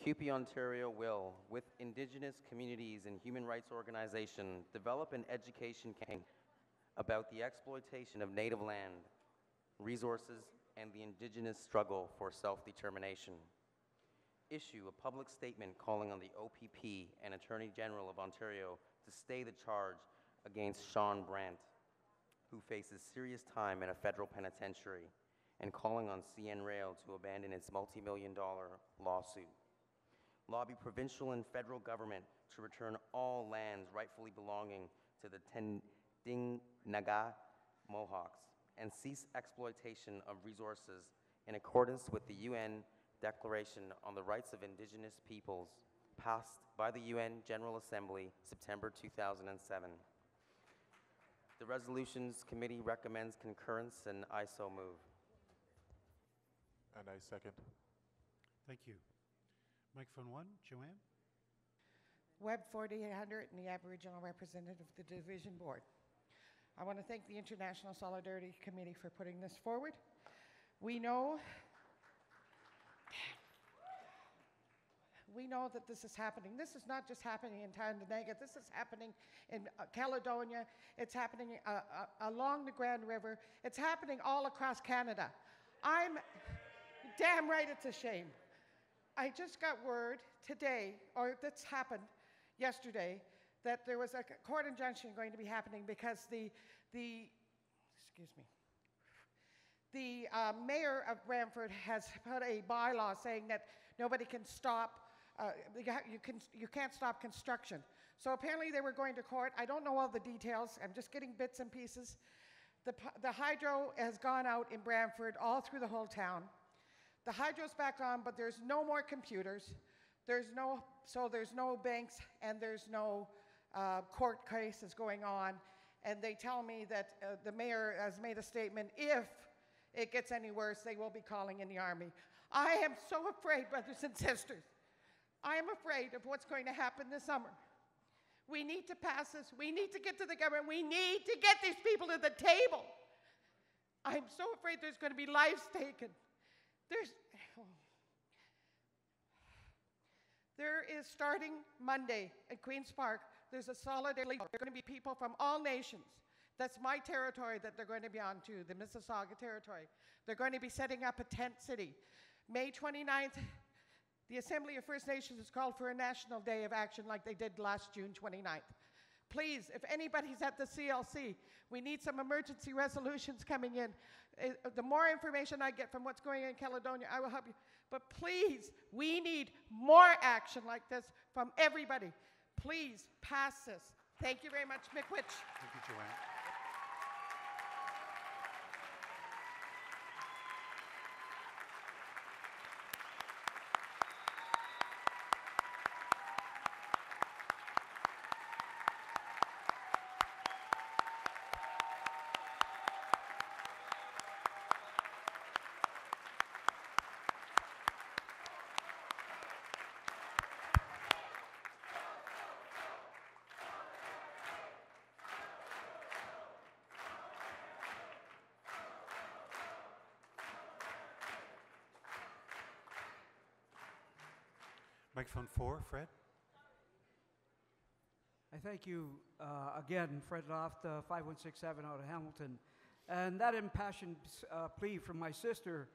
CUPE Ontario will, with Indigenous communities and human rights organizations, develop an education campaign about the exploitation of native land, resources, and the Indigenous struggle for self-determination. Issue a public statement calling on the OPP and Attorney General of Ontario to stay the charge against Sean Brandt, who faces serious time in a federal penitentiary, and calling on CN Rail to abandon its multi-million-dollar lawsuit. Lobby provincial and federal government to return all lands rightfully belonging to the Tending-Naga Mohawks and cease exploitation of resources in accordance with the UN Declaration on the Rights of Indigenous Peoples, passed by the UN General Assembly, September 2007. The Resolutions Committee recommends concurrence, and I so move. And I second. Thank you. Microphone 1, Joanne. Web 4800 and the Aboriginal representative of the Division Board. I want to thank the International Solidarity Committee for putting this forward. We know that this is happening. This is not just happening in Tandanaga. This is happening in Caledonia. It's happening along the Grand River. It's happening all across Canada. I'm damn right it's a shame. I just got word today, or that's happened yesterday, that there was a court injunction going to be happening because the mayor of Brantford has put a bylaw saying that nobody can stop, you can't stop construction. So apparently they were going to court. I don't know all the details. I'm just getting bits and pieces. The hydro has gone out in Brantford all through the whole town. The hydro's back on, but there's no more computers. There's no banks, and there's no court cases going on. And they tell me that the mayor has made a statement, if it gets any worse, they will be calling in the army. I am so afraid, brothers and sisters. I am afraid of what's going to happen this summer. We need to pass this. We need to get to the government. We need to get these people to the table. I'm so afraid there's going to be lives taken. There is starting Monday at Queen's Park, there's a solidarity. There are going to be people from all nations. That's my territory that they're going to be on too, the Mississauga territory. They're going to be setting up a tent city. May 29th, the Assembly of First Nations has called for a national day of action like they did last June 29th. Please, if anybody's at the CLC, we need some emergency resolutions coming in. The more information I get from what's going on in Caledonia, I will help you. But please, we need more action like this from everybody. Please pass this. Thank you very much, Miigwech. Thank you, Joanne. Microphone 4, Fred. I thank you again, Fred Loft, 5167 out of Hamilton. And that impassioned plea from my sister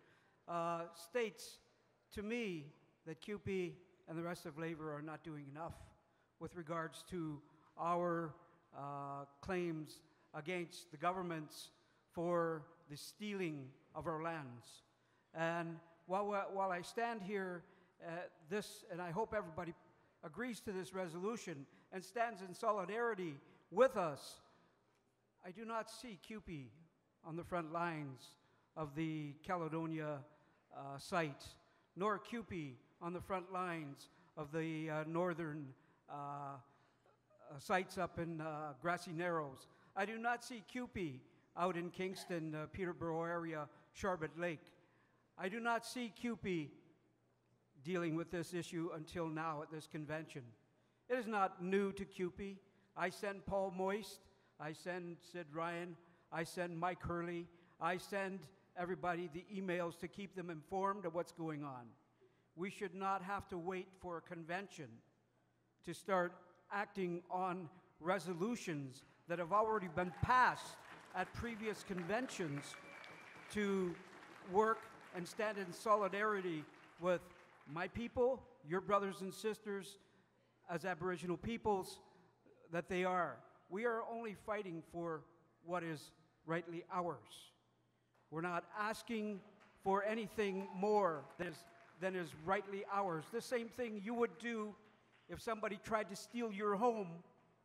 states to me that CUPE and the rest of Labour are not doing enough with regards to our claims against the governments for the stealing of our lands. And while I stand here, and I hope everybody agrees to this resolution and stands in solidarity with us, I do not see CUPE on the front lines of the Caledonia site, nor CUPE on the front lines of the northern sites up in Grassy Narrows. I do not see CUPE out in Kingston, Peterborough area, Sharbet Lake. I do not see CUPE dealing with this issue until now at this convention. It is not new to CUPE. I send Paul Moist, I send Sid Ryan, I send Mike Hurley, I send everybody the emails to keep them informed of what's going on. We should not have to wait for a convention to start acting on resolutions that have already been passed at previous conventions to work and stand in solidarity with my people, your brothers and sisters, as Aboriginal peoples that they are. We are only fighting for what is rightly ours. We're not asking for anything more than is rightly ours. The same thing you would do if somebody tried to steal your home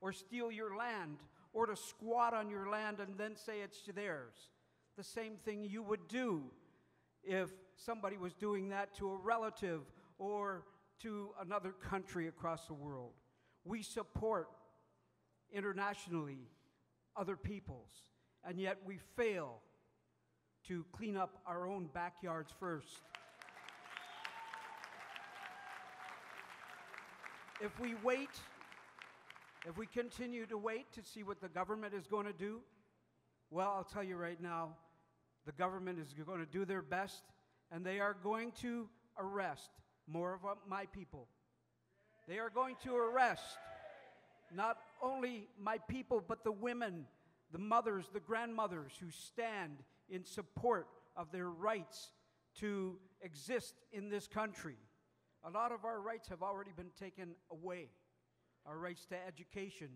or steal your land or to squat on your land and then say it's theirs. The same thing you would do if somebody was doing that to a relative or to another country across the world. We support internationally other peoples, and yet we fail to clean up our own backyards first. If we wait, if we continue to wait to see what the government is going to do, well, I'll tell you right now, the government is going to do their best, and they are going to arrest more of my people. They are going to arrest not only my people, but the women, the mothers, the grandmothers who stand in support of their rights to exist in this country. A lot of our rights have already been taken away. Our rights to education.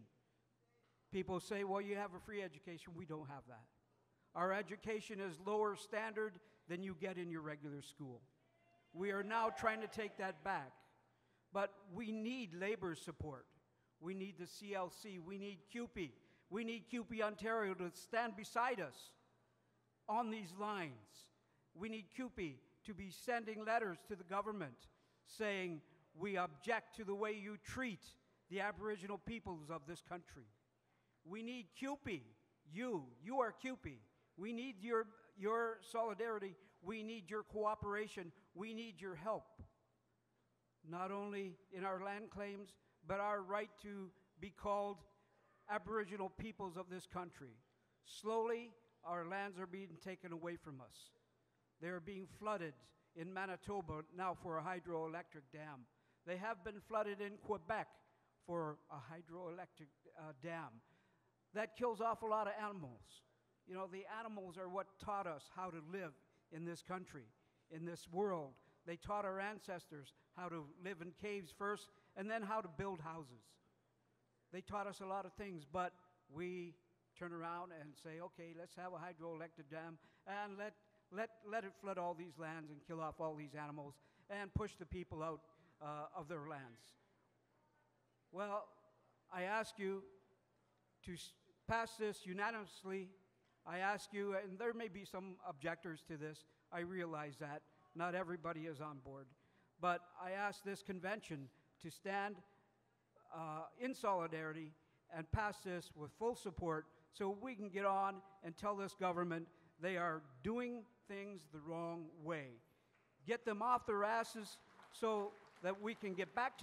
People say, well, you have a free education. We don't have that. Our education is lower standard than you get in your regular school. We are now trying to take that back. But we need labor support. We need the CLC. We need CUPE. We need CUPE Ontario to stand beside us on these lines. We need CUPE to be sending letters to the government saying, we object to the way you treat the Aboriginal peoples of this country. We need CUPE. You are CUPE. We need your solidarity. We need your cooperation. We need your help. Not only in our land claims, but our right to be called Aboriginal peoples of this country. Slowly, our lands are being taken away from us. They are being flooded in Manitoba now for a hydroelectric dam. They have been flooded in Quebec for a hydroelectric dam. That kills off a lot of animals. You know, the animals are what taught us how to live in this country, in this world. They taught our ancestors how to live in caves first and then how to build houses. They taught us a lot of things, but we turn around and say, okay, let's have a hydroelectric dam and let it flood all these lands and kill off all these animals and push the people out of their lands. Well, I ask you to pass this unanimously. I ask you, and there may be some objectors to this, I realize that. Not everybody is on board. But I ask this convention to stand in solidarity and pass this with full support so we can get on and tell this government they are doing things the wrong way. Get them off their asses so that we can get back to